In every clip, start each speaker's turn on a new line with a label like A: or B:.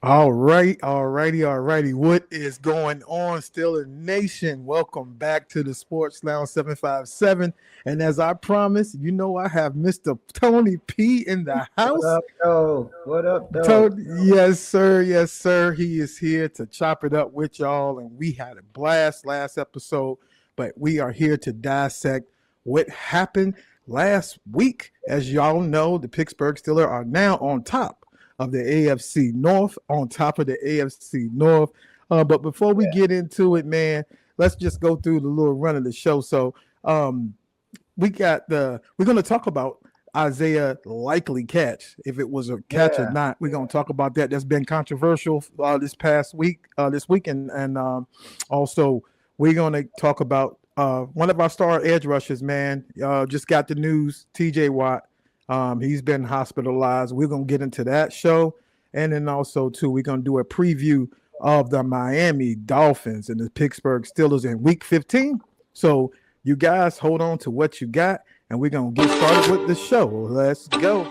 A: All righty. What is going on, Steeler Nation? Welcome back to the Sports Lounge 757. And as I promised, I have Mr. Tony P in the
B: What
A: house.
B: up, though? What up, though?
A: Tony, yes, sir. Yes, sir. He is here to chop it up with y'all. And we had a blast last episode, but we are here to dissect what happened last week. As y'all know, the Pittsburgh Steelers are now on top of the AFC North, on top of the AFC North. But before we get into it, man, let's just go through the little run of the show. So, we're going to talk about Isaiah likely catch, if it was a catch or
B: Yeah,
A: not. We're going to talk about that. That's been controversial this past week, this weekend, and also we're going to talk about one of our star edge rushers. Man, just got the news. T.J. Watt, he's been hospitalized. We're going to get into that show, and then also too, we're going to do a preview of the Miami Dolphins and the Pittsburgh Steelers in Week 15. So you guys hold on to what you got, and we're going to get started with the show. Let's go.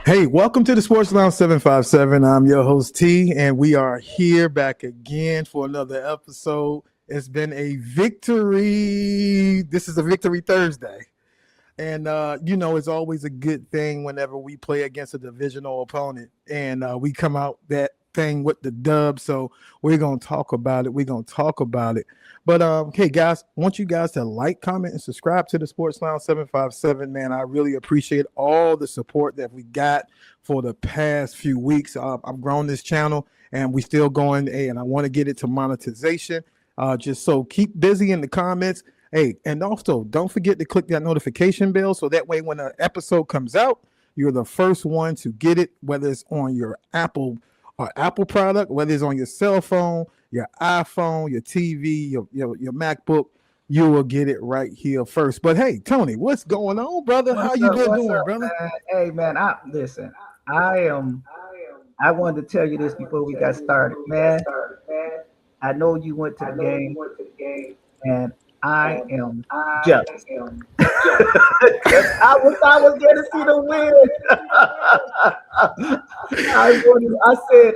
A: Hey, welcome to the Sports Lounge 757. I'm your host T, and we are here back again for another episode. It's been a victory. This is a victory Thursday. And, it's always a good thing whenever we play against a divisional opponent and we come out that thing with the dub. So we're going to talk about it. But, okay, guys, I want you guys to like, comment, and subscribe to the Sports Lounge 757, man. I really appreciate all the support that we got for the past few weeks. I've grown this channel, and we still going, and I want to get it to monetization. Just so keep busy in the comments. Hey, and also don't forget to click that notification bell so that way when an episode comes out, you're the first one to get it, whether it's on your Apple product, whether it's on your cell phone, your iPhone, your TV, your MacBook, you will get it right here first. But hey, Tony, what's going on, brother? How you been
B: what's
A: doing,
B: up,
A: brother?
B: man? Hey, man, listen. I am. I wanted to tell you this before we got started, man. I know you went to the game, and I am jealous. 'Cause I was going to see the win.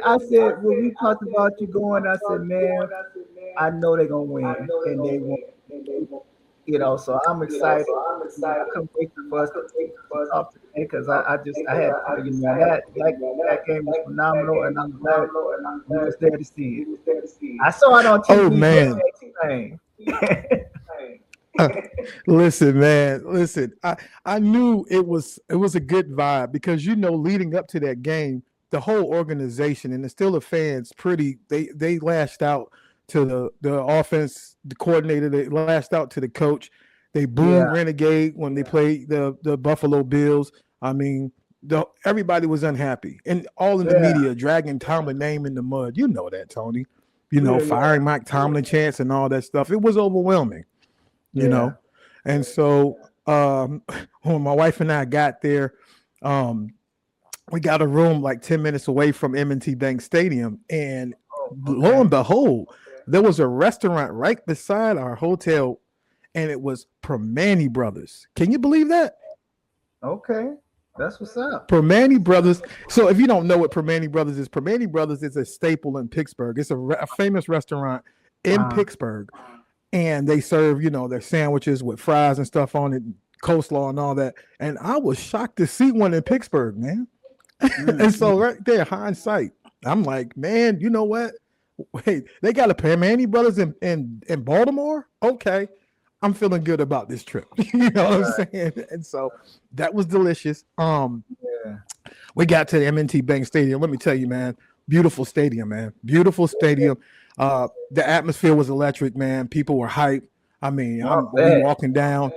B: I said when we talked about you going, I said, man, I know they're gonna win, and they won. So I'm excited. I couldn't wait for us to talk today because I had to tell you, man, that game was phenomenal, and I'm glad you was there to see it. I saw it on
A: Oh
B: TV
A: man.
B: yesterday.
A: Listen, man. Listen, I knew it was a good vibe because leading up to that game, the whole organization and the Steelers fans they lashed out to the offense, the coordinator. They lashed out to the coach. They booed
B: Yeah,
A: Renegade when they played the Buffalo Bills. I mean, everybody was unhappy, and all in the
B: yeah,
A: media dragging Tomlin's name in the mud. You know that, Tony.
B: yeah,
A: Firing Mike Tomlin chance and all that stuff. It was overwhelming you
B: yeah.
A: know. And so when my wife and I got there, um, we got a room like 10 minutes away from M&T Bank Stadium. And
B: Oh,
A: lo
B: okay,
A: and behold, there was a restaurant right beside our hotel, and it was Permani Brothers. Can you believe that?
B: okay. That's what's up.
A: Permani Brothers. So if you don't know what Permani Brothers is a staple in Pittsburgh. It's a famous restaurant in
B: Uh,
A: Pittsburgh, and they serve their sandwiches with fries and stuff on it, coleslaw and all that. And I was shocked to see one in Pittsburgh, man. And so
B: mm.
A: right there, hindsight, I'm like, man, you know what? Wait, they got a Permani Brothers in Baltimore. Okay, I'm feeling good about this trip. You know what
B: Right.
A: I'm saying? And so that was delicious.
B: Yeah.
A: We got to the M&T Bank Stadium. Let me tell you, man, beautiful stadium, man. Beautiful stadium. The atmosphere was electric, man. People were hyped. I mean,
B: Not
A: when we
B: bad.
A: walking down,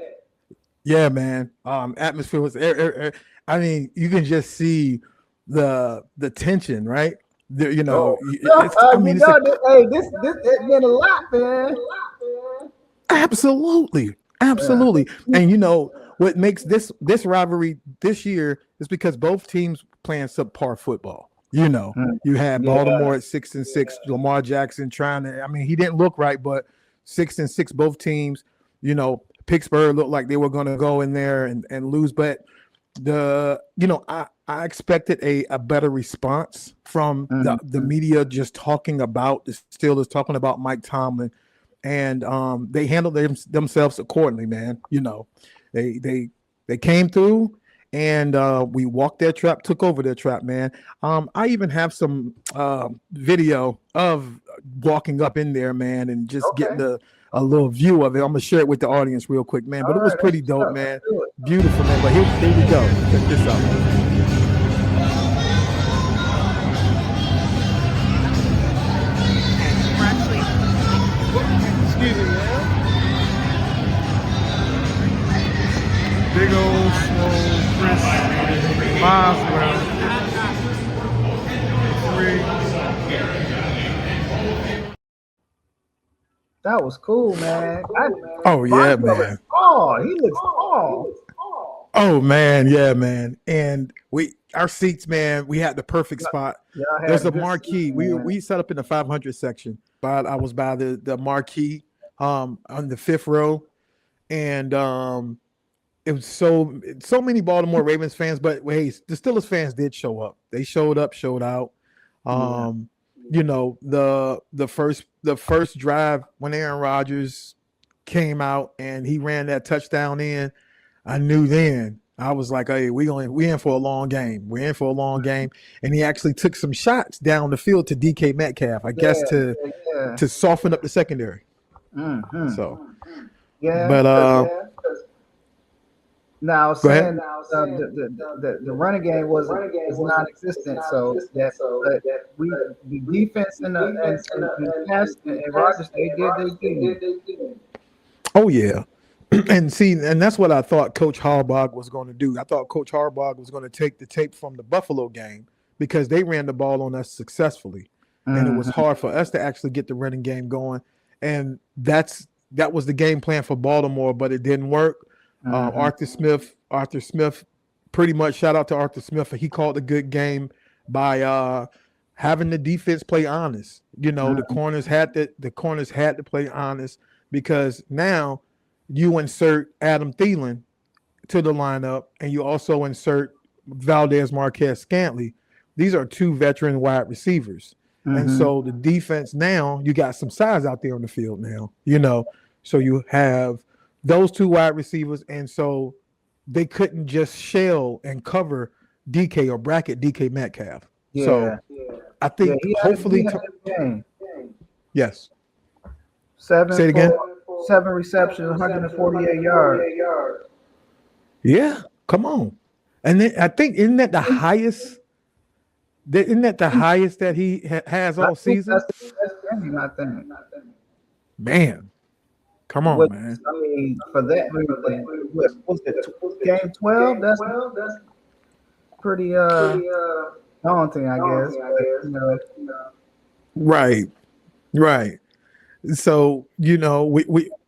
A: yeah, man. Atmosphere was. I mean, you can just see the tension, right?
B: Oh,
A: It's. I mean, it's a
B: this it meant a lot, man.
A: absolutely,
B: Yeah.
A: absolutely. And what makes this rivalry this year is because both teams playing subpar football.
B: Mm.
A: You had
B: Yeah.
A: Baltimore at 6-6, Lamar Jackson trying to. I mean, he didn't look right, but 6-6, both teams. You know, Pittsburgh looked like they were going to go in there and lose, but I expected a better response from the media just talking about the Steelers, talking about Mike Tomlin, and they handled themselves accordingly, man. You know, they came through, and we walked their trap, took over their trap, man. I even have some video of walking up in there, man, and just getting a little view of it. I'm gonna share it with the audience real quick, man. But it was pretty dope, man. Beautiful, man. But here we go. Check this out. Excuse me, man. Big old swole Chris Boswell.
B: That was cool, man.
A: Oh yeah, man.
B: Oh, he looks tall.
A: Oh man, yeah, man. And our seats, man, we had the perfect spot.
B: Yeah,
A: there's a marquee. We set up in the 500 section, but I was by the marquee on the 5th row, and it was so many Baltimore Ravens fans. But hey, the Steelers fans did show up. They showed up, showed out. You know, the first drive when Aaron Rodgers came out and he ran that touchdown in, I knew then. I was like, hey, we in for a long game. We're in for a long game. And he actually took some shots down the field to DK Metcalf, I guess, to soften up the secondary.
B: Mm-hmm.
A: So
B: yeah,
A: but
B: now saying the running game is non-existent. So the defense and pass and Rodgers they did.
A: Oh yeah, and that's what I thought Coach Harbaugh was going to do. I thought Coach Harbaugh was going to take the tape from the Buffalo game because they ran the ball on us successfully, and it was hard for us to actually get the running game going. And that was the game plan for Baltimore, but it didn't work. Arthur Smith, pretty much shout out to Arthur Smith. He called a good game by having the defense play honest. You know, the corners had to play honest because now you insert Adam Thielen to the lineup and you also insert Valdez Marquez-Scantling. These are two veteran wide receivers. And so the defense now, you got some size out there on the field now, you know. So you have those two wide receivers, and so they couldn't just shell and cover DK or bracket DK Metcalf. Yeah, so I think hopefully yes. Say it again.
B: 7 receptions, 148 yards.
A: Yeah, come on. And then I think isn't that the highest that he has all season?
B: That's game, I think.
A: Man. Come on, man.
B: I mean, for that, what's it? Game 12? That's pretty daunting, I guess. But, you know.
A: Right. So, you know,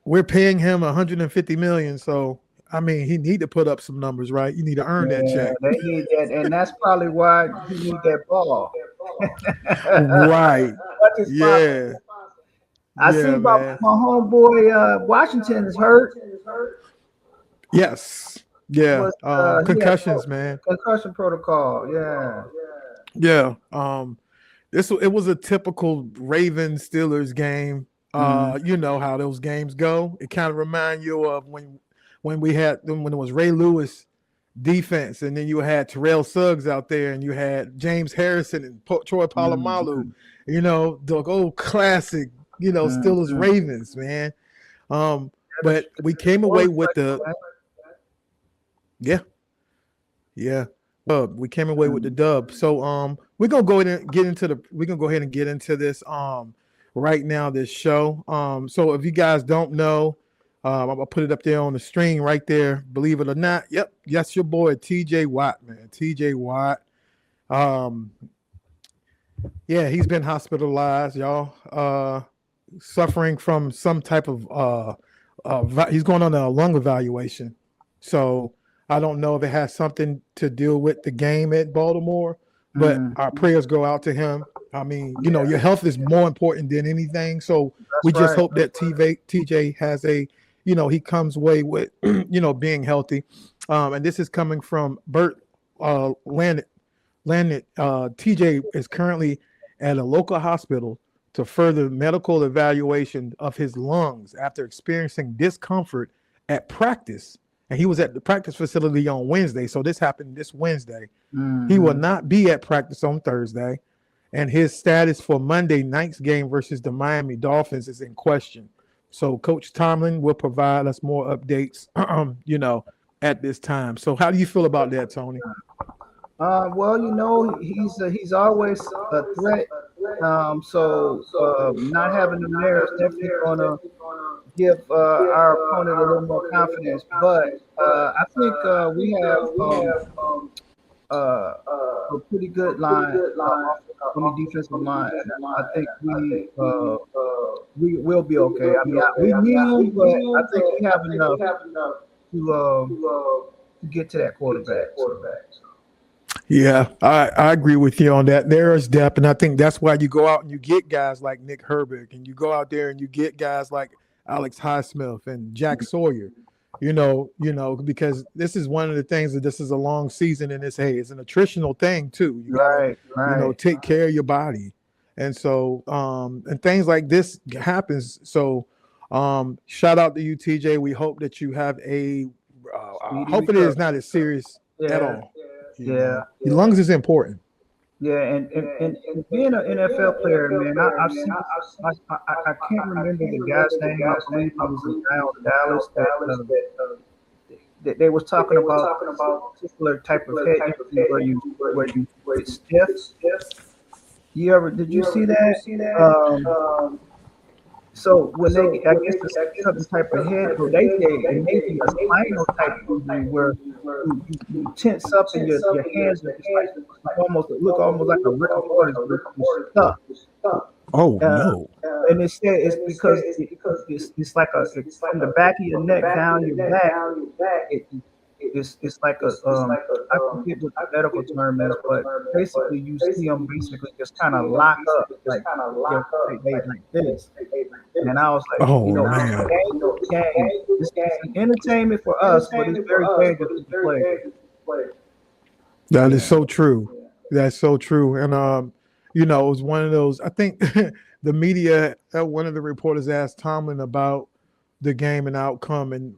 A: we're paying him $150 million. So, I mean, he need to put up some numbers, right? You need to earn that check.
B: They need that, and that's probably why he need that ball.
A: Right. Yeah.
B: I see about my homeboy Washington is hurt.
A: Yes. Yeah. Concussions, man.
B: Concussion protocol. Yeah.
A: Yeah. It was a typical Ravens Steelers game. You know how those games go. It kind of reminds you of when it was Ray Lewis defense, and then you had Terrell Suggs out there, and you had James Harrison and Troy Polamalu. You know, the old classic. You know, Steelers Ravens, man. But we came away with the we came away with the dub. So we're gonna go ahead and get into this right now, this show. So if you guys don't know, I'll put it up there on the screen right there. Believe it or not, yep, that's your boy TJ Watt, man. TJ Watt. Yeah, he's been hospitalized, y'all. Suffering from some type of he's going on a lung evaluation. So I don't know if it has something to do with the game at Baltimore, but our prayers go out to him. I mean, you know, your health is more important than anything. So We
B: That's
A: just
B: right.
A: hope that TJ has he comes away with, being healthy. And this is coming from Bert Landon. TJ is currently at a local hospital to further medical evaluation of his lungs after experiencing discomfort at practice. And he was at the practice facility on Wednesday. So this happened this Wednesday. He will
B: Mm-hmm.
A: not be at practice on Thursday. And his status for Monday night's game versus the Miami Dolphins is in question. So Coach Tomlin will provide us more updates, at this time. So how do you feel about that, Tony?
B: Well, he's always a threat. Not having him there is definitely gonna give our opponent a little more confidence. But I think we have a pretty good line, defensive line. And I think we will be okay. I mean, we need him, but I think we have enough to get to that quarterback.
A: Yeah, I agree with you on that. There is depth, and I think that's why you go out and you get guys like Nick Herbig, and you go out there and you get guys like Alex Highsmith and Jack Sawyer. Because this is one of the things that this is a long season, and it's an attritional thing too. You gotta,
B: Right.
A: take care of your body, and so and things like this happens. So shout out to you, TJ. We hope that you have hope it is not as serious at
B: Yeah,
A: all.
B: yeah.
A: Your lungs is important.
B: Yeah, and being an NFL player, man, I've seen. I can't remember the guy's name. I believe it was a guy on Dallas that they was talking about a particular type of head injury where you get stiff. Did you see that? So when I guess it's some type of head, but they say it may be a spinal type of injury where you tense up and your hands are just like almost like a Rick and Morty, you're stuck.
A: Oh no.
B: And it said it's because it's like it's from the back of your neck down your back. It's like I forget what the medical term is, but basically you see them basically just kind of lock up like this. And I was like,
A: Oh man.
B: this is entertainment for us, but it's very dangerous to play.
A: That is so true. That's so true. And it was one of those. I think the media, one of the reporters asked Tomlin about the game and outcome, and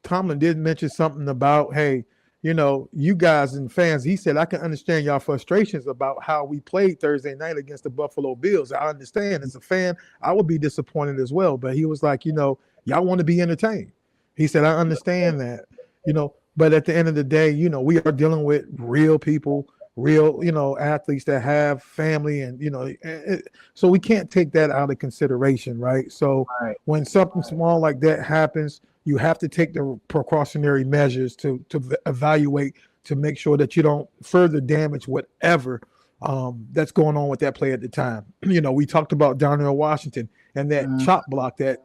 A: Tomlin did mention something about, hey, you guys and fans. He said, I can understand y'all frustrations about how we played Thursday night against the Buffalo Bills. I understand as a fan, I would be disappointed as well. But he was like, y'all want to be entertained. He said, I understand that, but at the end of the day, we are dealing with real people, real, athletes that have family, and so we can't take that out of consideration, right? So when something small like that happens, you have to take the precautionary measures to evaluate, to make sure that you don't further damage whatever that's going on with that play at the time. We talked about Darnell Washington and that chop block that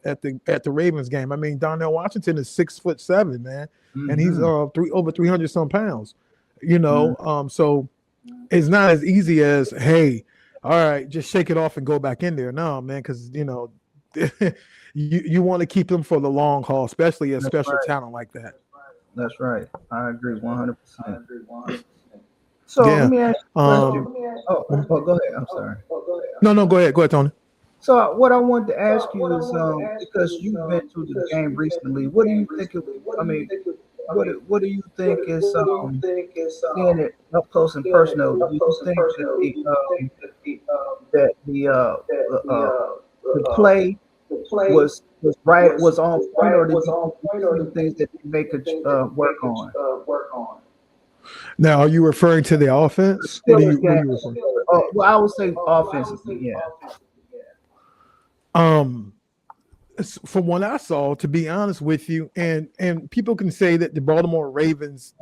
A: at the Ravens game. I mean, Darnell Washington is 6'7", man, and he's over 300 some pounds. So it's not as easy as, hey, all right, just shake it off and go back in there. No, man, because you want to keep them for the long haul, especially a special talent like that.
B: That's right. I agree 100%. So let me ask you a question. Oh, go ahead. I'm sorry.
A: No, go ahead. Go ahead, Tony.
B: So what I wanted to ask you is, because you've been to the game recently, what do you think? What do you think is seeing it up close and personal? Do you think that the play was on point, or did you things that they could work on?
A: Now, are you referring to the offense? What are you referring to?
B: Well, I would say offensively, yeah.
A: From what I saw, to be honest with you, and people can say that the Baltimore Ravens,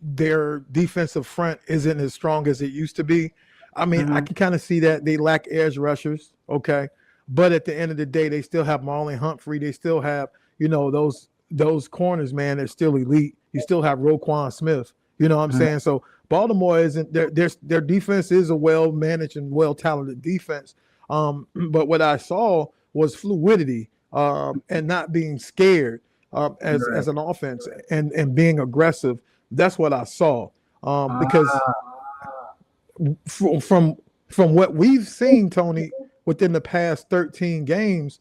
A: their defensive front isn't as strong as it used to be. I mean, I can kind of see that they lack edge rushers, okay, but at the end of the day, they still have Marlon Humphrey. They still have, those corners, man. They're still elite. You still have Roquan Smith. You know what I'm saying? So Baltimore isn't their defense is a well managed and well talented defense. But what I saw was fluidity, and not being scared,
B: Right.
A: as an offense, and being aggressive. That's what I saw, because
B: Ah,
A: from what we've seen, Tony, within the past 13 games,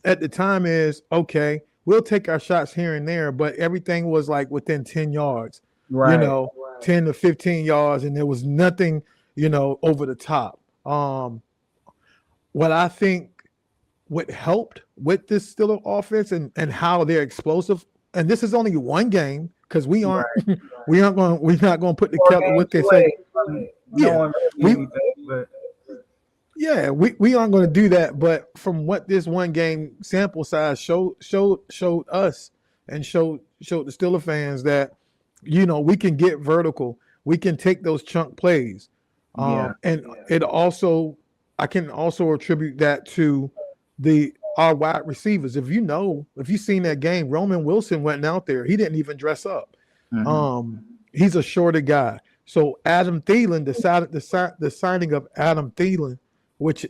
A: at the time is okay. We'll take our shots here and there, but everything was like within 10 yards, you
B: right.
A: know, 10 to 15 yards, and there was nothing, over the top. What I think what helped with this Steelers offense, and how they're explosive, and this is only one game because we aren't
B: Right.
A: we're not going to put the
B: Four
A: kettle
B: games
A: what they say.
B: away from
A: Yeah,
B: knowing really
A: we
B: anything, but
A: we aren't going to do that. But from what this one game sample size showed us, and showed the Steelers fans, that we can get vertical, we can take those chunk plays,
B: yeah,
A: and it also I can also attribute that to our wide receivers. If you've seen that game, Roman Wilson went out there. He didn't even dress up.
B: hmm
A: He's a shorter guy. So Adam Thielen decided the signing of Adam Thielen, which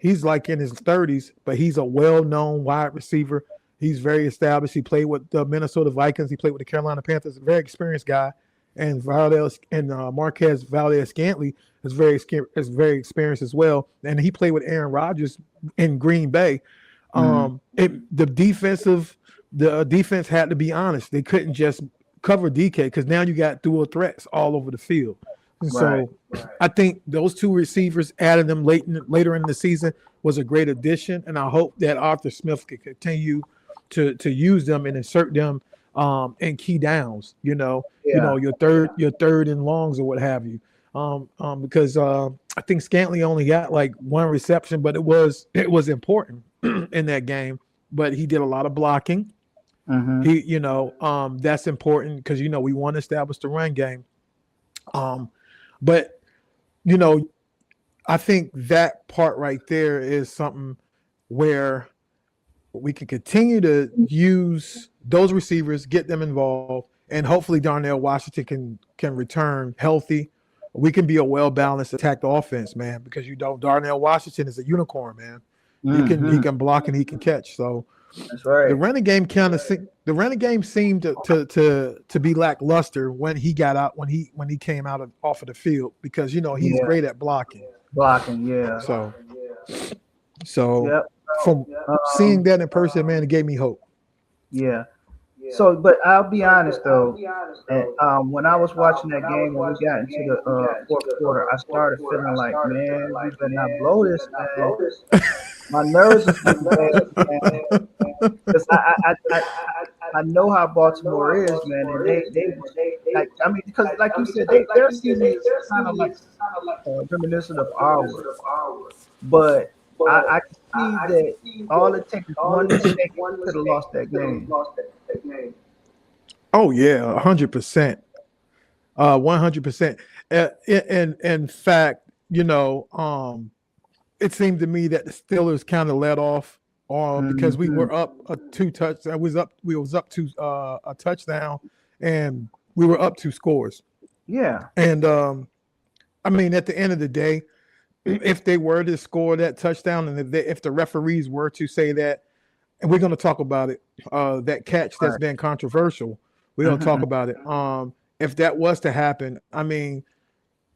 A: he's like in his 30s, but he's a well-known wide receiver. He's very established. He played with the Minnesota Vikings. He played with the Carolina Panthers. A very experienced guy. And Marquez Valdez-Scantling is very experienced as well. And he played with Aaron Rodgers in Green Bay. The defense had to be honest. They couldn't just cover DK, because now you got dual threats all over the field. And
B: right.
A: so I think those two receivers, adding them later in the season, was a great addition. And I hope that Arthur Smith can continue to use them and insert them in key downs,
B: Yeah,
A: your third and longs or what have you. Because I think Scantling only got like one reception, but it was important in that game. But he did a lot of blocking.
B: hmm
A: He, that's important because we want to establish the run game. But I think that part right there is something where we can continue to use those receivers, get them involved, and hopefully Darnell Washington can return healthy. We can be a well-balanced attack offense, man, because Darnell Washington is a unicorn, man. He can block and he can catch. So
B: That's right.
A: the running game seemed to be lackluster when he got out when he came out off of the field, because he's
B: Yeah,
A: great at blocking.
B: blocking. Yeah.
A: So
B: Yep.
A: from seeing
B: Um.
A: that in person, man, it gave me hope.
B: Yeah. So, but I'll be honest though, and, when I was watching that game when we got into the fourth quarter, I started feeling like, man, we better not blow this, man. My nerves was getting bad, man. Because I know how Baltimore is, man, and they like, I mean, because like you said, their season is kind of like reminiscent of ours, but I can see that all it takes is one mistake could have lost that game.
A: Oh yeah, 100%, 100%. In fact, it seemed to me that the Steelers kind of let off, because we
B: hmm
A: were up two touch. We was up to a touchdown, and we were up 2 scores.
B: Yeah,
A: And I mean, at the end of the day, if they were to score that touchdown, and if the referees were to say that, and we're going to talk about it, that catch that's
B: right.
A: been controversial, we're going to talk
B: hmm
A: about it. If that was to happen, I mean,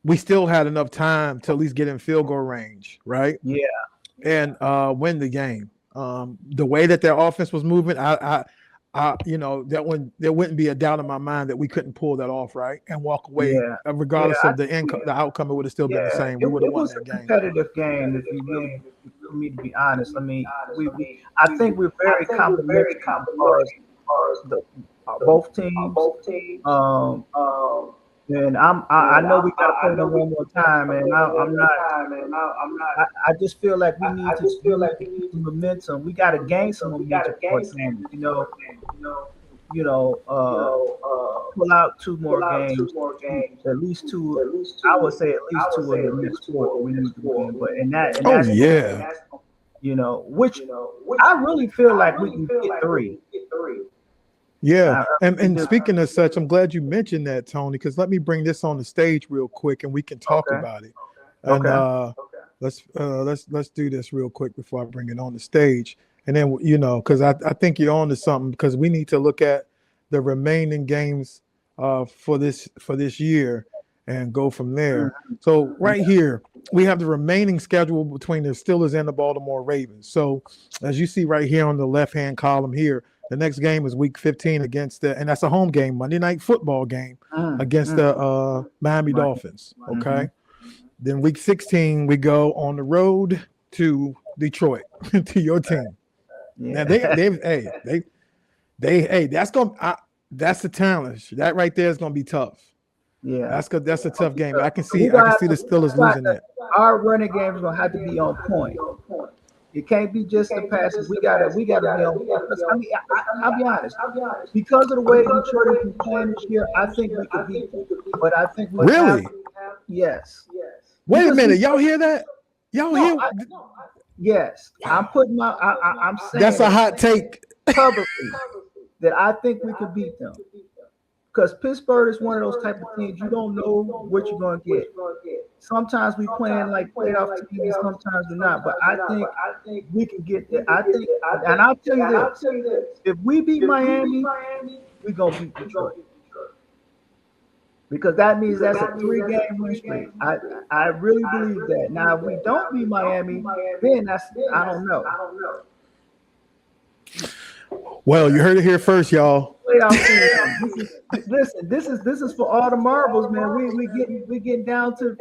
A: we still had enough time to at least get in field goal range, right?
B: Yeah,
A: And win the game. The way that their offense was moving, that one, there wouldn't be a doubt in my mind that we couldn't pull that off, right, and walk away,
B: yeah, yeah.
A: regardless of the outcome. It would have still been the
B: Yeah,
A: same. We would have
B: it
A: won
B: was a
A: that game.
B: competitive game. If you really, for me to be honest, I mean, I think we're very complimentary as far as the both teams. Um, and I know we got to play them one more time, and I'm not. I just feel like we need to keep some momentum. We got to gain some momentum for a change. Pull out two more games, at least two. I would say at least two of the next four we need to win. But
A: Oh
B: that's
A: yeah,
B: which I really feel like we can get three.
A: yeah.
B: I
A: And
B: just
A: speaking of such, I'm glad you mentioned that, Tony, because let me bring this on the stage real quick, and we can talk
B: okay,
A: about it. And
B: okay.
A: let's do this real quick before I bring it on the stage, and then because I think you're on to something because we need to look at the remaining games for this year and go from there. So right here we have the remaining schedule between the Steelers and the Baltimore Ravens. So as you see right here on the left hand column here, the next game is Week 15 and that's a home game, Monday Night Football game against the Miami Dolphins. Okay. Then Week 16, we go on the road to Detroit, to your team. Yeah. Now that's the challenge. That right there is gonna be tough.
B: Yeah,
A: that's a tough game. I can see the Steelers losing that.
B: Our running game is gonna have to be on point. It can't be just the passes. We gotta be on point. I mean, I'll be honest. Because of the way Detroit has been playing this year, I think we could beat them. But I think we
A: really.
B: Yes.
A: Wait a minute, y'all hear that? Y'all hear?
B: Yes, I'm putting my. I'm saying
A: that's a hot take
B: publicly that I think we could beat them. Because Pittsburgh is one of those type of teams you don't know what you're going to get. Sometimes we playing like playoff teams, sometimes we're not. But I think we can get there. I think, and I'll tell you this: if we beat Miami, we're gonna beat Detroit. Because that means that's a 3-game win streak. I really believe that. Now, if we don't beat Miami, then I don't know.
A: Well, you heard it here first, y'all.
B: Listen, this is for all the marbles, man. We getting down to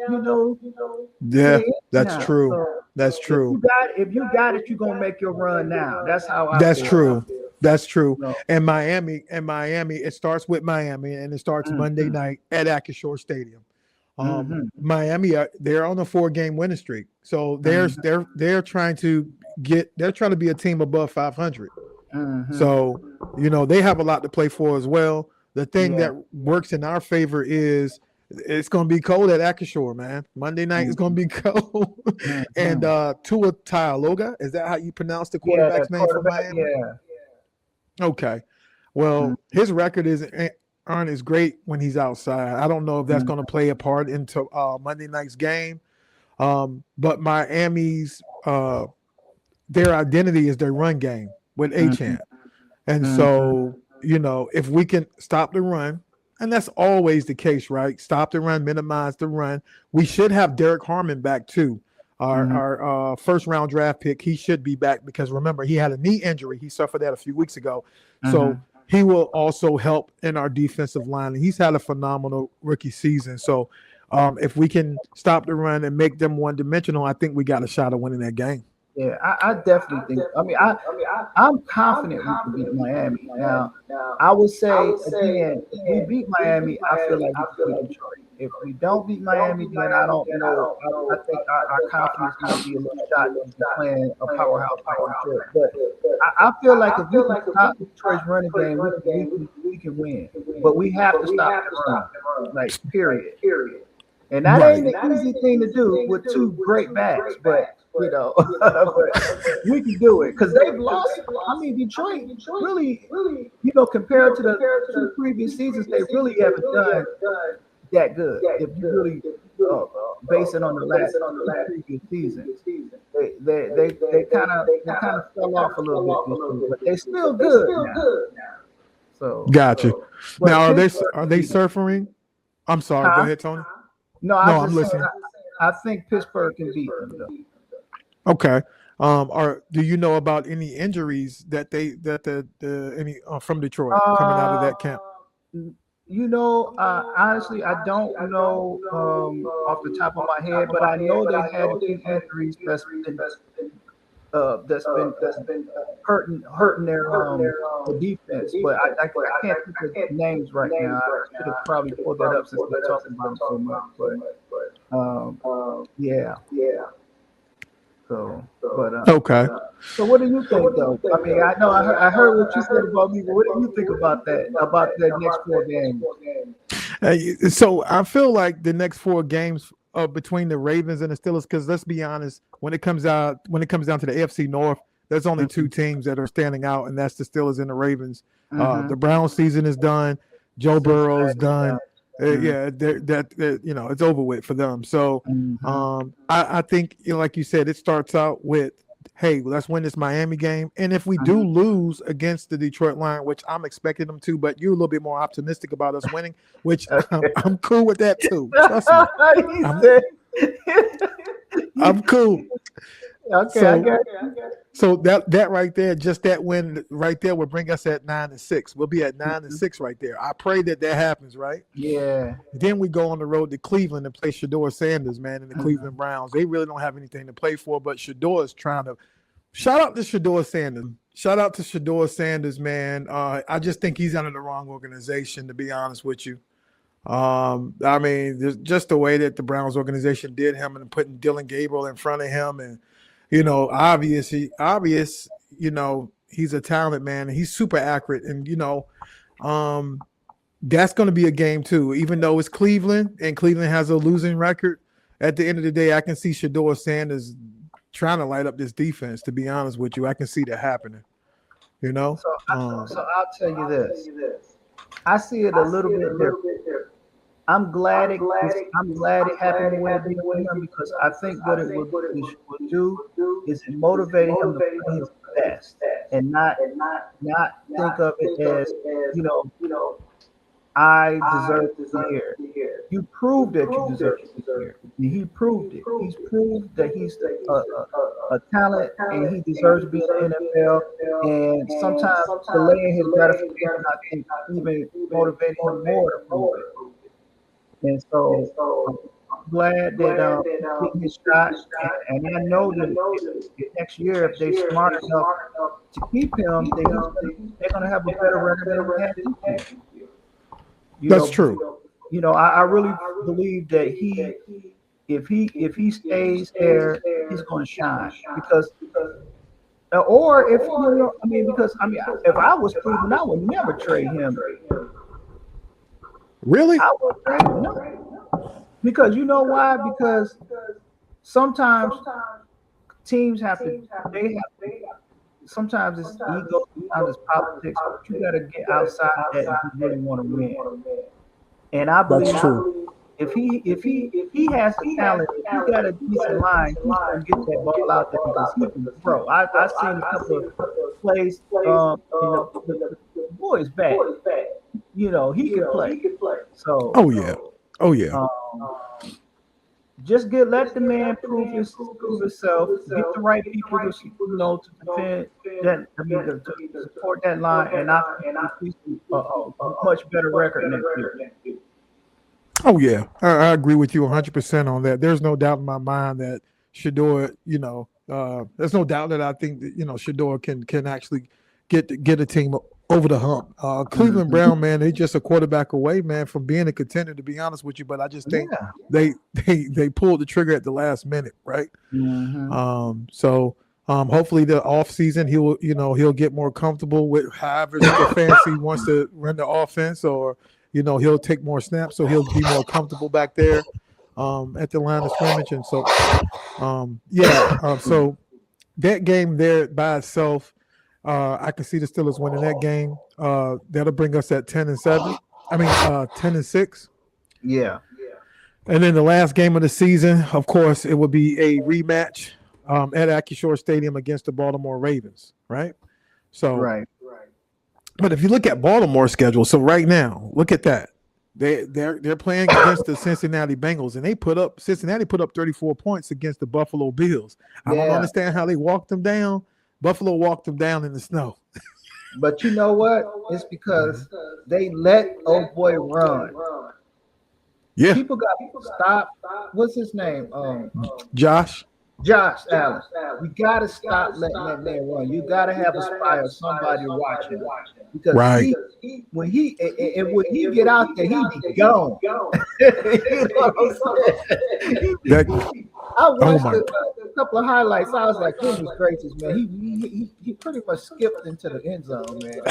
A: Yeah, that's true. So that's true.
B: If you got it, you're gonna make your run now. That's how I.
A: That's
B: feel.
A: True. That's true.
B: No.
A: And Miami, it starts with Miami, and it starts Monday night at Acrisure Stadium. Miami, they're on a 4-game winning streak, so they're trying to be a team above 500. So they have a lot to play for as well. The thing that works in our favor is it's going to be cold at Acrisure, man. Monday night is going to be cold. And Tua Tagovailoa, is that how you pronounce the quarterback's name for Miami?
B: Yeah.
A: Okay. Well, his record aren't as great when he's outside. I don't know if that's going to play a part into Monday night's game. But Miami's their identity is their run game with Achane. And so, if we can stop the run, and that's always the case, right? Stop the run, minimize the run. We should have Derek Harmon back too. Our first round draft pick, he should be back because remember, he had a knee injury. He suffered that a few weeks ago. So he will also help in our defensive line. He's had a phenomenal rookie season. So if we can stop the run and make them one-dimensional, I think we got a shot of winning that game.
B: Yeah, I definitely think. I'm confident we can beat Miami. Now, I would say again, if we beat Miami, I feel like we can beat Detroit. If we don't beat Miami, then I don't know. I think our confidence might be a little shot into playing a powerhouse like Detroit. But I feel like if we can stop Detroit's running game, we can win. But we have to stop the run, like period. And that ain't an easy thing to do with 2 great backs, but. But we can do it because they've lost. I mean, Detroit really, compared to the 2 previous seasons, they really haven't done that good. If you really base it on the last previous season, they kind of fell off a little bit, but they're still good now. So
A: gotcha. Now are they suffering? I'm sorry. Go ahead, Tony.
B: No, I'm listening. I think Pittsburgh can beat them though.
A: Okay. Do you know about any injuries that any from Detroit coming out of that camp?
B: Honestly, I don't know off the top of my head, but I know they had a few injuries that's been hurting their the defense. But I can't think of names right now. I should have probably pulled that up since we're talking about them so much. But yeah. Okay. So what do you think, though? I mean, I know I heard what you said about me, but what do you think about that next 4 games?
A: So I feel like the next 4 games between the Ravens and the Steelers, because let's be honest, when it comes down to the AFC North, there's only 2 teams that are standing out, and that's the Steelers and the Ravens. The Browns season is done. Joe Burrow is done. Yeah, it's over with for them. So I think, like you said, it starts out with, hey, let's win this Miami game. And if we do lose against the Detroit Lions, which I'm expecting them to, but you're a little bit more optimistic about us winning, which I'm cool with that too. Trust me. I'm cool.
B: Okay,
A: So,
B: I got you.
A: So that right there, just that win right there, will bring us at 9-6. We'll be at 9-6 right there. I pray that happens, right?
B: Yeah.
A: Then we go on the road to Cleveland and play Shador Sanders, man, and the Cleveland Browns. They really don't have anything to play for, but Shador is trying to. Shout out to Shador Sanders. Shout out to Shador Sanders, man. I just think he's under the wrong organization, to be honest with you. I mean, just the way that the Browns organization did him and putting Dylan Gabriel in front of him, and obvious, he's a talented man and he's super accurate, and that's going to be a game too. Even though it's Cleveland and Cleveland has a losing record, at the end of the day, I can see Shador Sanders trying to light up this defense. To be honest with you, I can see that happening. So
B: I'll tell you this. I see it a little bit different. I'm glad it happened when it did with him, because I think what it would do is it motivated him to play his best and not think of it as, I deserve to be here. You proved that you deserve to be here. He proved it. He's proved that he's a talent and he deserves to be in the NFL. And sometimes delaying his gratification, I think, even motivated him more to prove it. And so I'm glad that he's getting his shot. And I know that next year, if they're smart enough to keep him, they're going to have a better record than they had this year.
A: That's true.
B: I really believe that if he stays there, he's going to shine, because if I was Cleveland, I would never trade him.
A: Really?
B: I would trade him. No. Because you know why? Because sometimes teams sometimes it's ego, sometimes it's politics, but you got to get outside that if you really want to win. And I believe
A: that's true.
B: If he has the talent, if he got a decent line, he's gonna get that ball out there, because he can throw. I've seen a couple of plays. The boy's back. He can play. So.
A: Oh yeah.
B: Just let the man prove himself. Get the right people to defend that. To support that line, and I a much better record next year.
A: Oh yeah, I agree with you 100% on that. There's no doubt in my mind that Shador, there's no doubt that I think that Shador can actually get a team over the hump. Cleveland Brown, man, they just a quarterback away, man, from being a contender, to be honest with you. But I just think they pulled the trigger at the last minute, right?
B: Mm-hmm.
A: So hopefully the off season he'll get more comfortable with however fancy wants to run the offense, or he'll take more snaps, so he'll be more comfortable back there at the line of scrimmage. And so so that game there by itself, I can see the Steelers winning that game. That'll bring us at 10-7. 10-6.
B: Yeah.
A: And then the last game of the season, of course, it would be a rematch at Acrisure Stadium against the Baltimore Ravens, right? So,
B: right.
A: But if you look at Baltimore's schedule, so right now, look at that. They're playing against the Cincinnati Bengals, and Cincinnati put up 34 points against the Buffalo Bills. I don't understand how they walked them down. Buffalo walked them down in the snow.
B: But you know what? It's because they let old boy run.
A: Yeah.
B: People got to stop. What's his name?
A: Josh
B: Allen. We got to stop letting that man run. You got to have a spy or somebody watching him. Because when he get out there, he be gone. You know what I'm saying? I watched a couple of highlights. I was like, goodness gracious, man. He pretty much skipped into the end zone, man.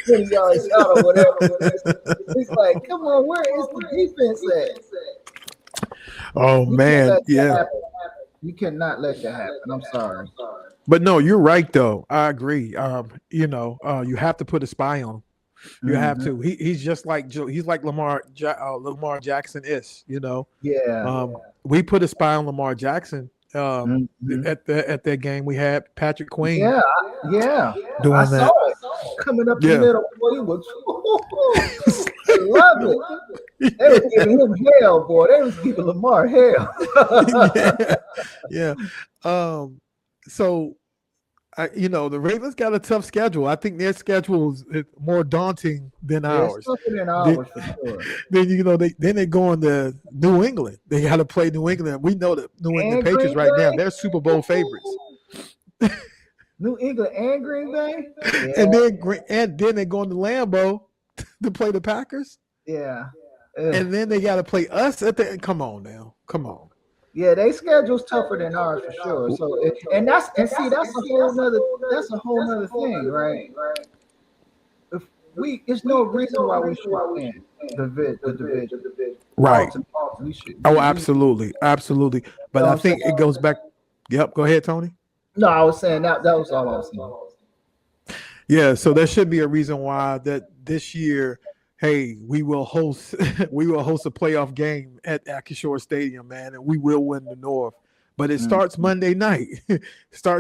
B: 20 yards out or whatever. It's like, come on, where is the defense at?
A: Oh, man. Yeah.
B: You cannot let that happen. I'm sorry.
A: But no, you're right, though. I agree. You have to put a spy on him. You have to. He's just like Joe. He's like Lamar Jackson is.
B: Yeah.
A: We put a spy on Lamar Jackson.
B: Mm-hmm.
A: At that game we had Patrick Queen
B: Yeah. I
A: doing
B: saw
A: that.
B: it coming up the
A: Yeah.
B: middle. Boy, he was. I love it. They was giving him hell, boy. They was giving Lamar hell.
A: Yeah. So the Ravens got a tough schedule. I think their schedule is more daunting than
B: It's
A: ours.
B: tougher than ours for sure.
A: Then they go into New England. They got to play New England. We know that New England
B: And
A: Patriots
B: Green
A: right now,
B: Bay?
A: they're Super Bowl favorites.
B: New England and Green Bay? Yeah.
A: And then they go into Lambeau to play the Packers.
B: Yeah.
A: And then they got to play us at the end. Come on now. Come on.
B: Yeah, they schedule's tougher than ours for sure. So that's a whole nother thing, right? There's no reason why we should win the division.
A: Right.
B: We should.
A: Oh, absolutely. Absolutely. But I think it goes back. Yep. Go ahead, Tony.
B: No, I was saying that was all I was saying.
A: Yeah, so there should be a reason why that this year, hey, we will host a playoff game at Acrisure Stadium, man, and we will win the North. But it starts Monday night.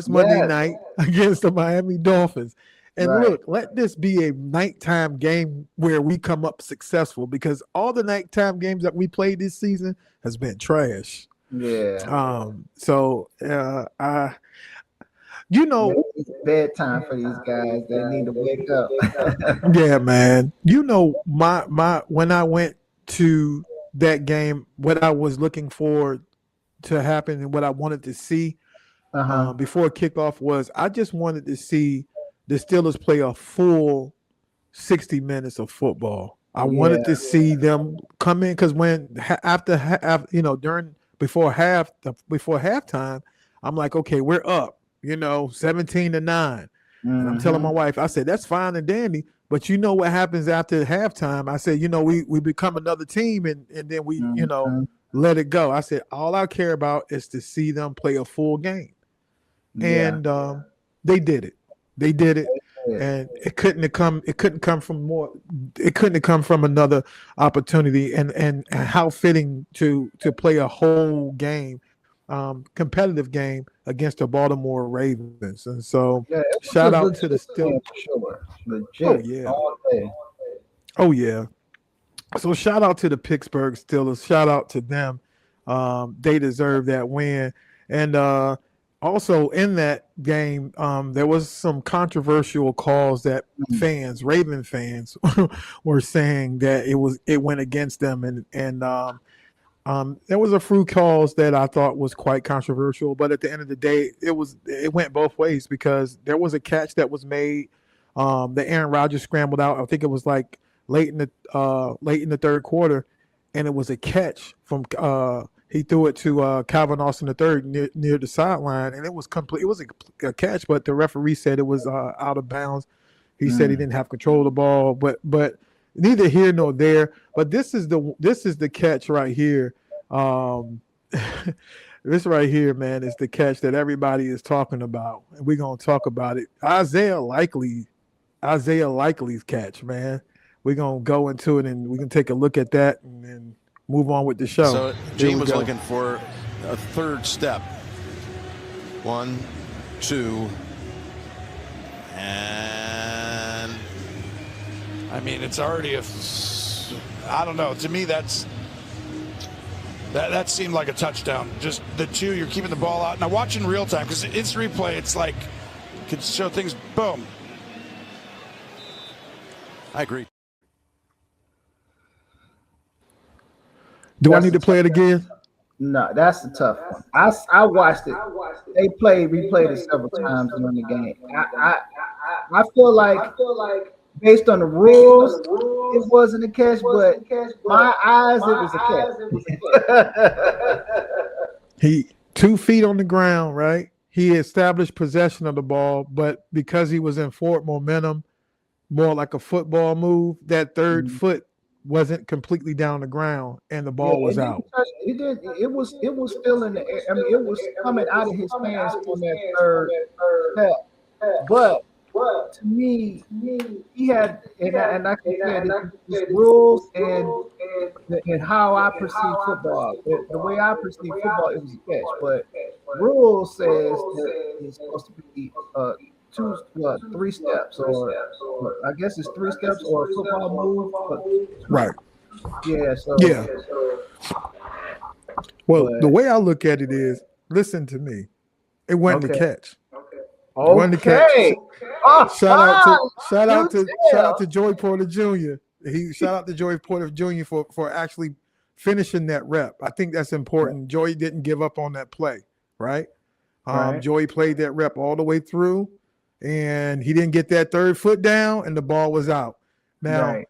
A: Monday night against the Miami Dolphins. And look, let this be a nighttime game where we come up successful, because all the nighttime games that we played this season has been trash.
B: Yeah.
A: It's
B: bedtime for these guys. They need to wake up.
A: Yeah, man. My when I went to that game, what I was looking for to happen and what I wanted to see before kickoff was I just wanted to see the Steelers play a full 60 minutes of football. I wanted to see them come in, because before halftime, I'm like, okay, we're up. 17-9. And I'm telling my wife, I said, that's fine and dandy, but you know what happens after halftime? I said, we become another team and then we, let it go. I said, all I care about is to see them play a full game. And they did it. They did it. And it couldn't have come from another opportunity, and how fitting to play a whole game, competitive game against the Baltimore Ravens. And so shout out to the Steelers.
B: Sure. Legit.
A: Oh yeah. So shout out to the Pittsburgh Steelers. Shout out to them. They deserve that win. And also in that game, there was some controversial calls that Raven fans were saying that it went against them, and there was a few calls that I thought was quite controversial, but at the end of the day, it went both ways, because there was a catch that was made that Aaron Rodgers scrambled out. I think it was like late in the third quarter, and it was a catch from he threw it to Calvin Austin III near the sideline, and it was complete. It was a catch, but the referee said it was out of bounds. He said he didn't have control of the ball, but neither here nor there. But this is the catch right here. This right here, man, is the catch that everybody is talking about, and we're gonna talk about it. Isaiah Likely's catch, man. We're gonna go into it, and we can take a look at that and move on with the show.
C: So Gene was looking for a third step. 1, 2, and
D: I mean, it's already I don't know. To me, that seemed like a touchdown. Just the two, you're keeping the ball out. Now watch in real time, because it's replay. It's like could show things. Boom.
C: I agree.
A: Do I need to play it again?
B: No, that's a tough one. I watched it. They replayed it several times during the game. I feel like based on the rules, it wasn't a catch, but my eyes, it was a catch.
A: He 2 feet on the ground, right? He established possession of the ball, but because he was in forward momentum, more like a football move, that third foot wasn't completely down the ground, and the ball was out.
B: It was still in the air. I mean, it was coming out of his hands on that third step. But to me, he had, and I can say that his rules and how I perceive football. The way I perceive football, it was a catch, but rules says that it's supposed to be three steps, or I guess it's three steps or a football move. But
A: Right.
B: yeah, so
A: Yeah. Well,
B: but-
A: the way I look at it is, listen to me. It wasn't the
B: Okay.
A: catch.
B: okay.
A: Shout out to Joey Porter Jr. Shout out to Joey Porter Jr. for actually finishing that rep. I think that's important. Joey didn't give up on that play, right?
B: Right.
A: Joey played that rep all the way through, and he didn't get that third foot down, and the ball was out. Now,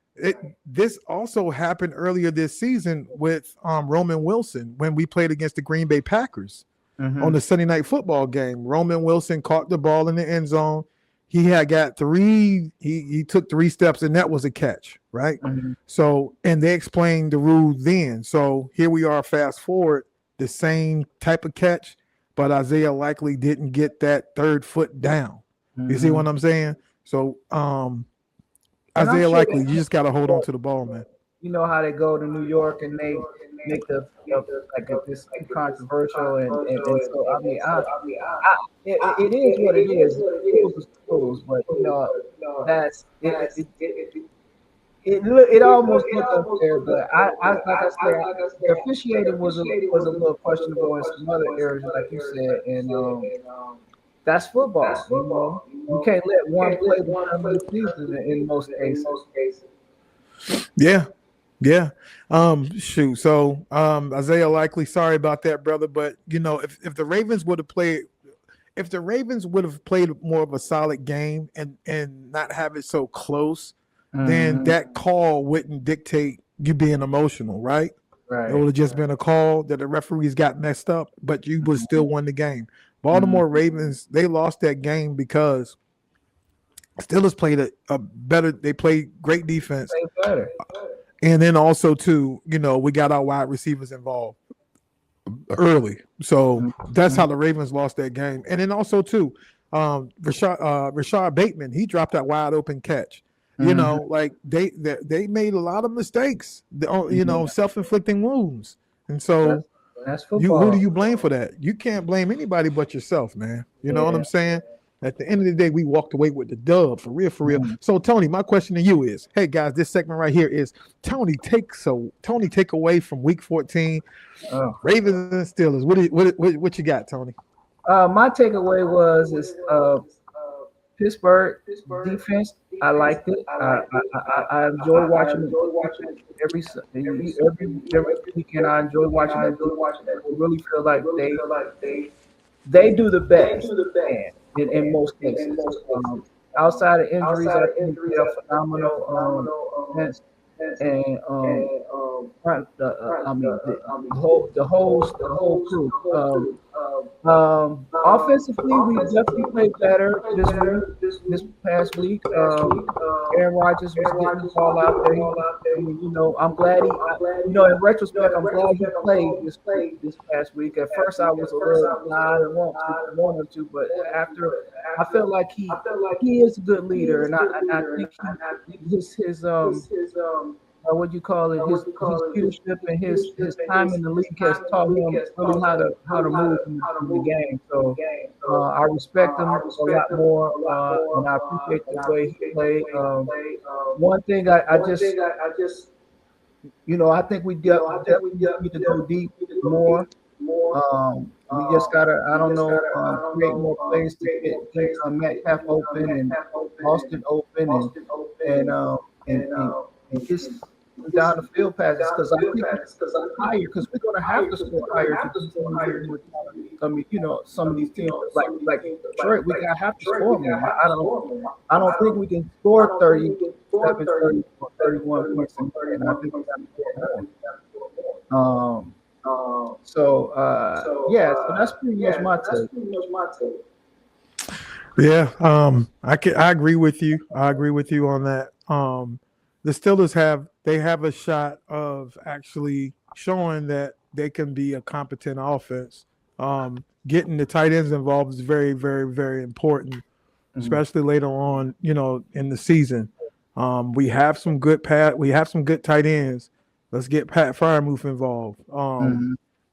A: this also happened earlier this season with Roman Wilson when we played against the Green Bay Packers on the Sunday Night Football game. Roman Wilson caught the ball in the end zone. He had got three. He took 3 steps, and that was a catch, right? So, and they explained the rule then. So here we are. Fast forward, the same type of catch, but Isaiah likely didn't get that third foot down. You see what I'm saying? So, Isaiah likely, you just got to hold on to the ball, man.
B: You know how they go to New York and they make this controversial and so I mean it is what it is. Rules, but you know that's it almost looked unfair, but I like I said, the officiating was a little questionable in some other areas, like you said, and that's football. You know, you can't let one play determine the season in most cases.
A: Yeah. Shoot. So Isaiah likely, sorry about that, brother. But you know, if the Ravens would have played more of a solid game and not have it so close, then that call wouldn't dictate you being emotional, right? It would have just been a call that the referees got messed up, but you would still won the game. Baltimore Ravens, they lost that game because Steelers played a better. They played great defense, and then also too, you know, we got our wide receivers involved early, so that's how the Ravens lost that game. And then also too, Rashad Bateman, he dropped that wide open catch. You know, like they made a lot of mistakes. You know, self-inflicting wounds, and so.
B: That's football.
A: Who do you blame for that? You can't blame anybody but yourself, man. You know what I'm saying? At the end of the day, we walked away with the dub, for real. So, Tony, my question to you is, hey, guys, this segment right here is Tony take away from Week 14, Ravens and Steelers. What you got, Tony?
B: My takeaway was Pittsburgh defense. I liked it. I enjoy watching it every weekend. I enjoy watching it. I really feel like they do the best in most cases. Outside of injuries, I think they're phenomenal. And the whole crew. Offensively, we definitely played better this past week. Aaron Rodgers was getting the ball out there. I mean, you know, I'm glad in retrospect, I'm glad he played this past week. At first, I was a little I didn't want him to, but after I felt like he is a good leader, and I think his what you call it, his leadership and his time in the league has taught him really how to move in the game. So I respect him a lot more, and I appreciate the way he played. One thing I just you know, I think we definitely need to go deep more. We just gotta, I don't know, create more plays to get Metcalf open and Austin open and just down the field passes, because I think higher, because we're gonna have to score higher to I mean, you know, some of these teams like Detroit, we gotta have to score more. I don't think we can score 30, 30 or 31 points and I think we gotta score more. So that's pretty much my take.
A: Yeah, I agree with you. I agree with you on that. The Steelers have a shot of actually showing that they can be a competent offense. Getting the tight ends involved is very, very, very important. especially later on, in the season. We have some good tight ends. Let's get Pat Fryermuth involved.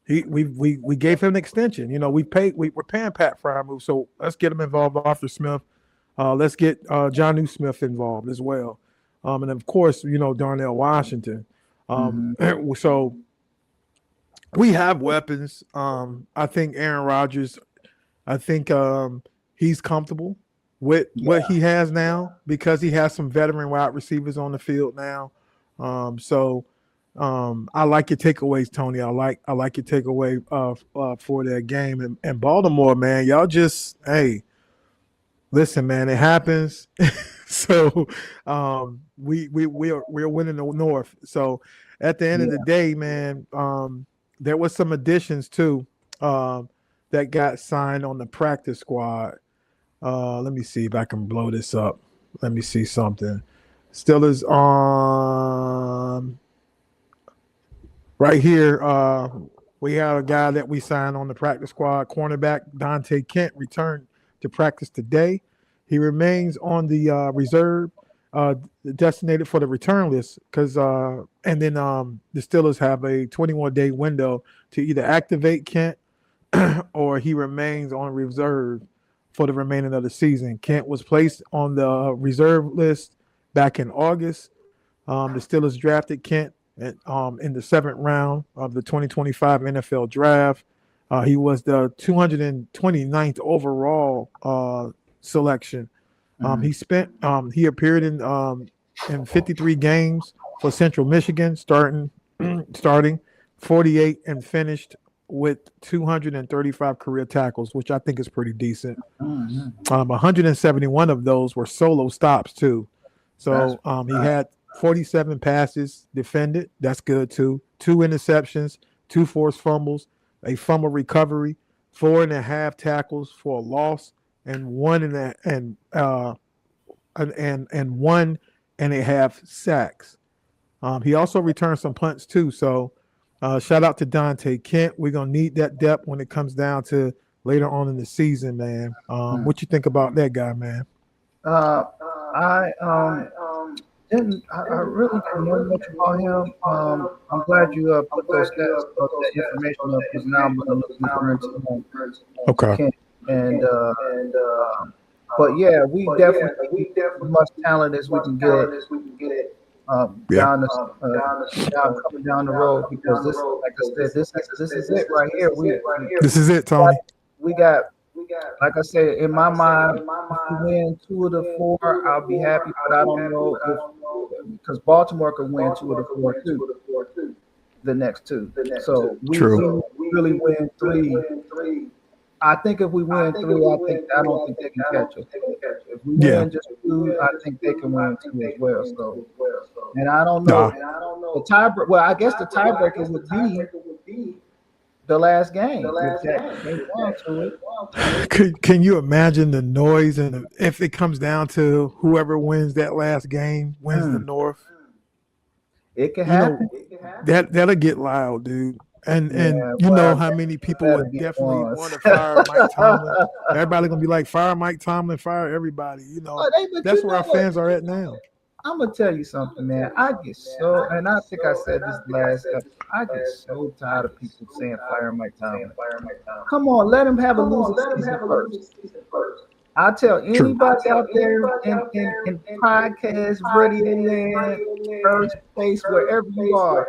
A: We gave him an extension. We're paying Pat Fryermuth, so let's get him involved. Arthur Smith. Let's get John Smith involved as well. And of course, Darnell Washington. So we have weapons. I think Aaron Rodgers, he's comfortable with what he has now because he has some veteran wide receivers on the field now. I like your takeaways, Tony. I like your takeaway for that game. And Baltimore, man, y'all just, hey, listen, man, it happens. So we're winning the North. So at the end of the day, man, there was some additions too that got signed on the practice squad. Let me see if I can blow this up. Let me see something. Steelers right here. We have a guy that we signed on the practice squad. Cornerback Dante Kent returned to practice today. He remains on the reserve, designated for the return list, and then the Steelers have a 21-day window to either activate Kent or he remains on reserve for the remaining of the season. Kent was placed on the reserve list back in August. The Steelers drafted Kent in the 7th round of the 2025 NFL draft. He was the 229th overall selection. He appeared in 53 games for Central Michigan, starting 48 and finished with 235 career tackles, which I think is pretty decent. 171 of those were solo stops too. So he had 47 passes defended. That's good too. 2 interceptions, 2 forced fumbles, a fumble recovery, 4.5 tackles for a loss, and 1.5 sacks. He also returned some punts too. So shout out to Dante Kent. We're gonna need that depth when it comes down to later on in the season, man. What you think about that guy, man?
B: I really didn't know much about him. I'm glad you put those stats, that information up, because now I'm going to look deeper into him.
A: Okay.
B: But yeah, we definitely as much talent as we can get coming down the road, because this, like I said, this is it right here.
A: This is it, Tony.
B: We got, like I said, in my mind, if we win 2 of the 4, I'll be happy. But I don't know because Baltimore could win 2 of the 4 too. The next 2. So we really win 3. I think if we win 3, I don't think they can catch us. If we win just 2, I think they can win 2 as well. So, and I don't know. The tiebreaker. Well, I guess the tiebreaker would be the last game.
A: Can you imagine the noise and if it comes down to whoever wins that last game wins the North?
B: It can happen.
A: That'll get loud, dude. And you know how many people would definitely want to fire Mike Tomlin. Everybody gonna be like, fire Mike Tomlin, fire everybody. That's where our fans are at now.
B: I'm gonna tell you something, man. I get so, and I think I said this last episode, I get so tired of people saying fire Mike Tomlin. Come on, let him have a losing season first. I tell anybody out there in podcast, radio land, first place, wherever you are,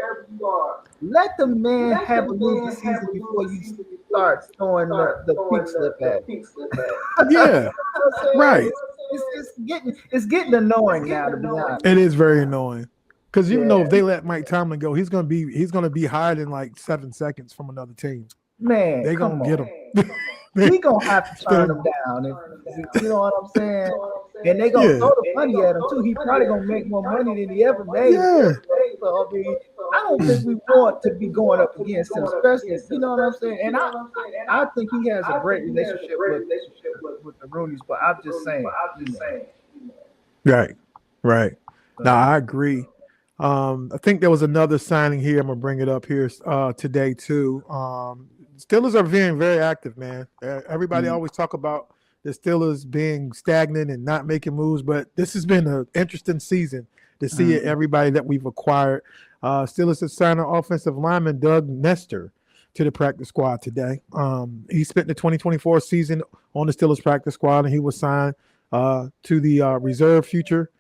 B: let the man have a losing season before you start throwing the pink slip at him.
A: Yeah, right.
B: It's getting annoying now, to be honest.
A: It is very annoying because you know if they let Mike Tomlin go, he's gonna be hired in like 7 seconds from another team.
B: Man,
A: they gonna get him.
B: We gonna have to turn him down. You know what I'm saying? And they gonna throw the money at him too. He probably gonna make more money than he ever made.
A: Yeah.
B: So, I don't think we want to be going up against him, especially, you know what I'm saying? And I think he has a great relationship with the Roonies, but I'm just saying.
A: Right. No, I agree. I think there was another signing here. I'm gonna bring it up here today too. Steelers are being very active, man. Everybody always talk about the Steelers being stagnant and not making moves, but this has been an interesting season to see everybody that we've acquired. Steelers have signed an offensive lineman, Doug Nestor, to the practice squad today. He spent the 2024 season on the Steelers practice squad, and he was signed to the reserve future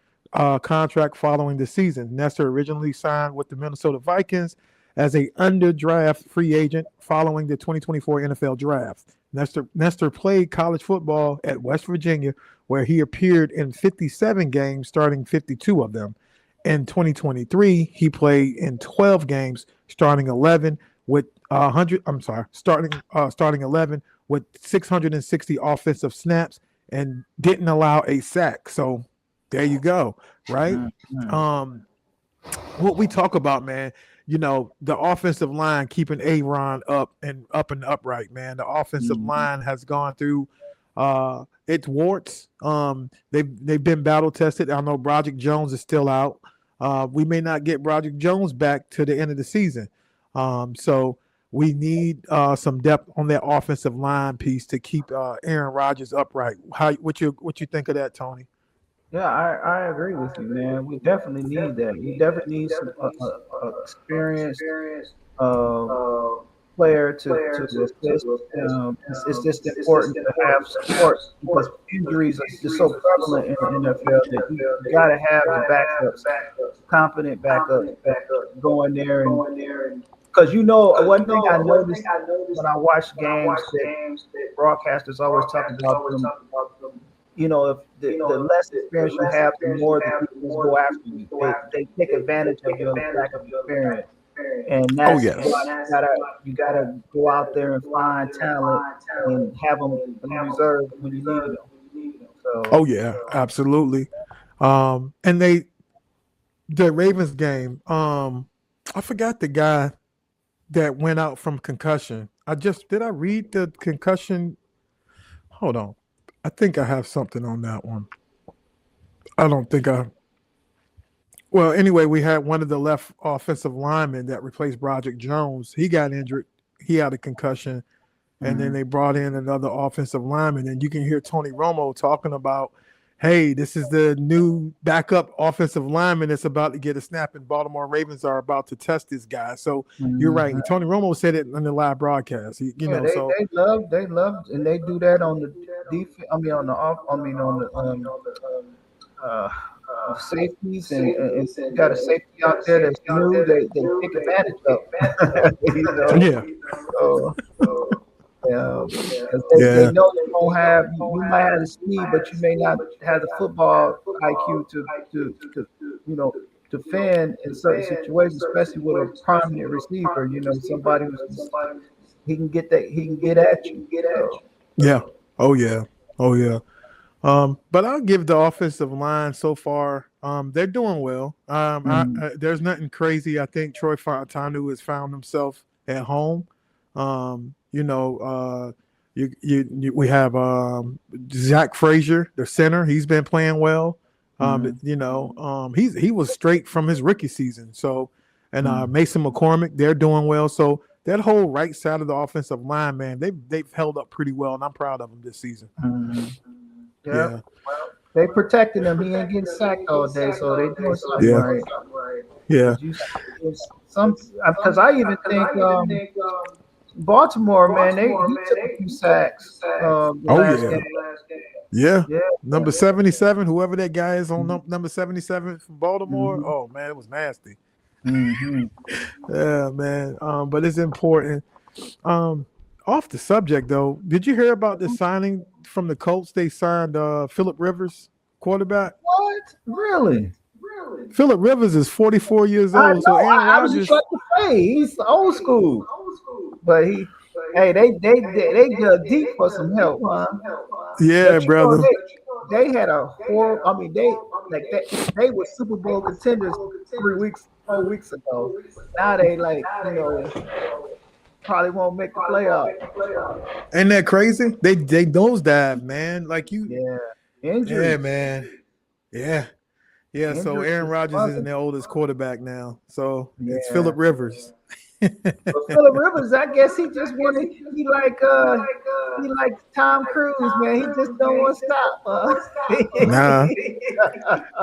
A: contract following the season. Nestor originally signed with the Minnesota Vikings as a underdraft free agent following the 2024 NFL draft. Nestor played college football at West Virginia, where he appeared in 57 games, starting 52 of them. In 2023, he played in 12 games, starting 11 with starting 11 with 660 offensive snaps and didn't allow a sack. So there you go, right? What we talk about, man, you know, the offensive line keeping Aaron up and upright, man. The offensive line has gone through its warts. They've been battle tested. I know Broderick Jones is still out. We may not get Broderick Jones back to the end of the season. So we need some depth on that offensive line piece to keep Aaron Rodgers upright. What you think of that, Tony?
B: Yeah, I agree with you, man. We definitely need that. We definitely need some experienced player to assist. It's just important to have support because injuries are just so prevalent in the NFL that you got to have the backups, competent backups, going there and because you know one thing I noticed when I watch games that broadcasters always talk about them. You know, if the less experience you have, the more the people go after you. They take advantage of your lack of experience. And that's why you gotta go out there and find talent and have them in reserve when you need them. So,
A: absolutely. And the Ravens game, I forgot the guy that went out from concussion. Did I read the concussion? Hold on. I think I have something on that one. I don't think Well, anyway, we had one of the left offensive linemen that replaced Broderick Jones. He got injured. He had a concussion. And then they brought in another offensive lineman. And you can hear Tony Romo talking about, hey, this is the new backup offensive lineman that's about to get a snap, and Baltimore Ravens are about to test this guy. So you're right. And Tony Romo said it in the live broadcast. They
B: love, and they do that on the defense. I mean, on the safeties, and you got a safety out there that's new. They take advantage of. Because they know they don't have. You might have the speed, but you may not have the football IQ to defend in certain situations, especially with a prominent receiver. You know, somebody who's he can get at you.
A: Yeah. Oh yeah. But I'll give the offensive line so far. They're doing well. There's nothing crazy. I think Troy Fautanu has found himself at home. We have Zach Frazier, the center. He's been playing well. He was straight from his rookie season. So, and Mason McCormick, they're doing well. So that whole right side of the offensive line, man, they've held up pretty well, and I'm proud of them this season.
B: Yeah. Well, they protecting him. He ain't getting sacked all day, so they doing something right.
A: Yeah.
B: Because I even think Baltimore, man, he took a few sacks. Last game.
A: Yeah. Number 77, whoever that guy is on number 77 from Baltimore. Oh man, it was nasty. Yeah, man. But it's important. Off the subject though, did you hear about the signing from the Colts? They signed Phillip Rivers, quarterback.
B: What? Really?
A: Phillip Rivers is 44 years old. So Aaron Rodgers,
B: he's old school. But they dug deep for some help, huh?
A: Yeah, brother.
B: They had a horrible. I mean, they were Super Bowl contenders 4 weeks ago. Now they probably won't make the playoff.
A: Ain't that crazy? They nosedive, man. Like you.
B: Yeah. Injuries.
A: Yeah, man. Yeah. Yeah. So Aaron Rodgers isn't their oldest quarterback now. So it's Phillip Rivers.
B: But Phillip Rivers, I guess he just wanted. He like Tom Cruise, man. He just don't want to stop.
A: Nah,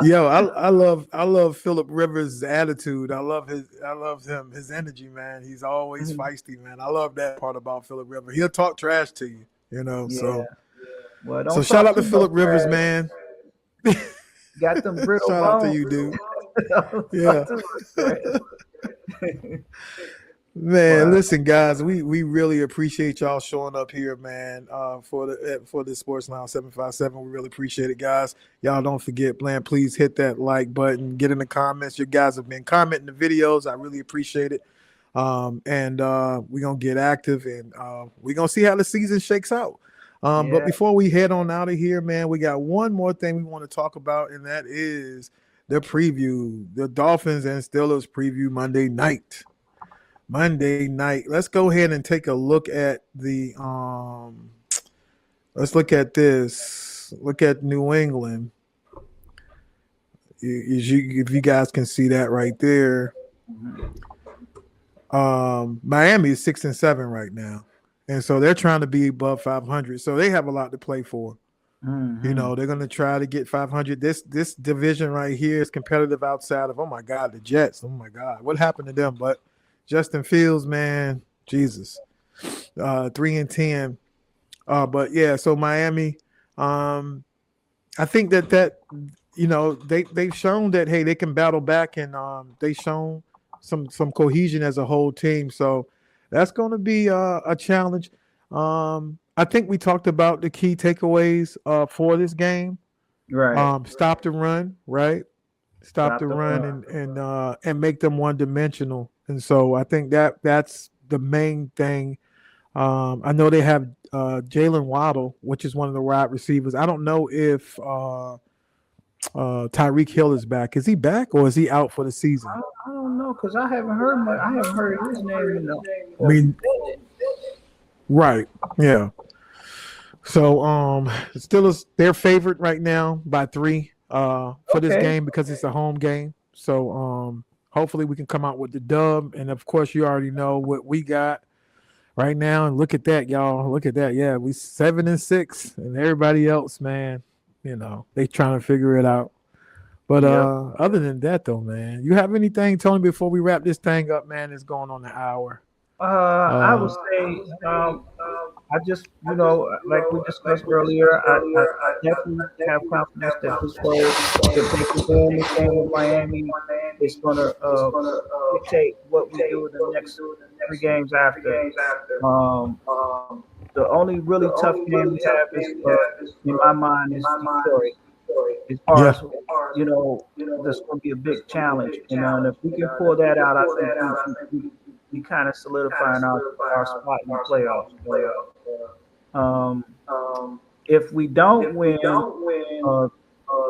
A: yo, I love Philip Rivers' attitude. I love his energy, man. He's always feisty, man. I love that part about Philip Rivers. He'll talk trash to you, you know.
B: Yeah. Well,
A: So
B: don't
A: shout out
B: talk
A: to
B: too
A: Philip
B: much
A: Rivers,
B: trash.
A: man.
B: Got them brittle
A: Shout out to
B: bones.
A: you, dude.
B: Don't
A: Yeah.
B: talk too much trash.
A: Man,
B: Wow.
A: listen, guys, we really appreciate y'all showing up here, man. For the Sports Lounge 757, we really appreciate it, guys. Y'all don't forget, man. Please hit that like button, get in the comments. You guys have been commenting the videos. I really appreciate it. And we're gonna get active, and we're gonna see how the season shakes out. But
B: Yeah.
A: before we head on out of here, man, we got one more thing we want to talk about, and that is the preview, the Dolphins and Steelers preview Monday night. Let's go ahead and take a look at the let's look at this. Look at New England. If you guys can see that right there. Miami is 6-7 right now. And so they're trying to be above 500. So they have a lot to play for.
B: Mhm.
A: You know, they're going to try to get 500. This division right here is competitive outside of, oh my God, the Jets. Oh my God, what happened to them? But Justin Fields, man, Jesus, 3-10. But yeah, so Miami, I think that you know they've shown that hey they can battle back, and they've shown some cohesion as a whole team. So that's going to be a challenge. I think we talked about the key takeaways for this game.
B: Right.
A: Stop the run, right? Stop the run and make them one dimensional. And so I think that's the main thing. I know they have Jalen Waddle, which is one of the wide receivers. I don't know if Tyreek Hill is back. Is he back or is he out for the season?
B: I don't know because I haven't heard much. I haven't heard his name in
A: I mean, right, yeah. So the Steelers, they're favored right now by 3 for this game because it's a home game. So hopefully we can come out with the dub. And of course, you already know what we got right now. And look at that, y'all. Look at that. Yeah, we 7-6, and everybody else, man, you know, they trying to figure it out. But other than that, though, man, you have anything, Tony, before we wrap this thing up, man? It's going on an hour.
B: I would say I just, like we discussed earlier, I definitely have confidence that Pittsburgh, if they can win this game with Miami, it's going to dictate what we do in the next 3 games after. The only really tough game we have is, in my mind, is Detroit. As far as, that's going to be a big challenge. And if we can pull that out, I think we kind of solidifying our spot in the playoffs. If we don't win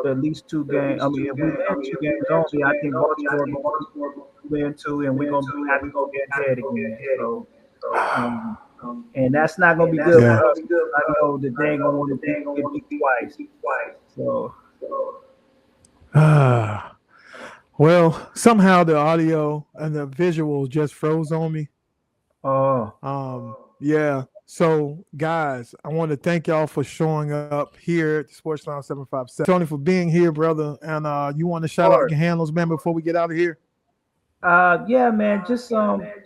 B: at least 2 games, I mean, if we win 2 games only, I think Baltimore will win 2, and we're going to have to go get ahead again. So, and that's not going to be good for us. I know that they ain't going to want to get beat twice. So.
A: Well, somehow the audio and the visuals just froze on me. Yeah. So, guys, I want to thank y'all for showing up here at the Sports Lounge 757. Tony, for being here, brother. And you want to shout out your handles, man, before we get out of here?
B: Yeah, man. Just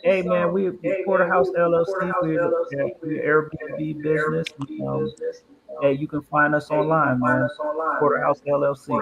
B: hey, man, we Porterhouse LLC. We're Airbnb business. Hey, you can find us online, man. Porterhouse LLC.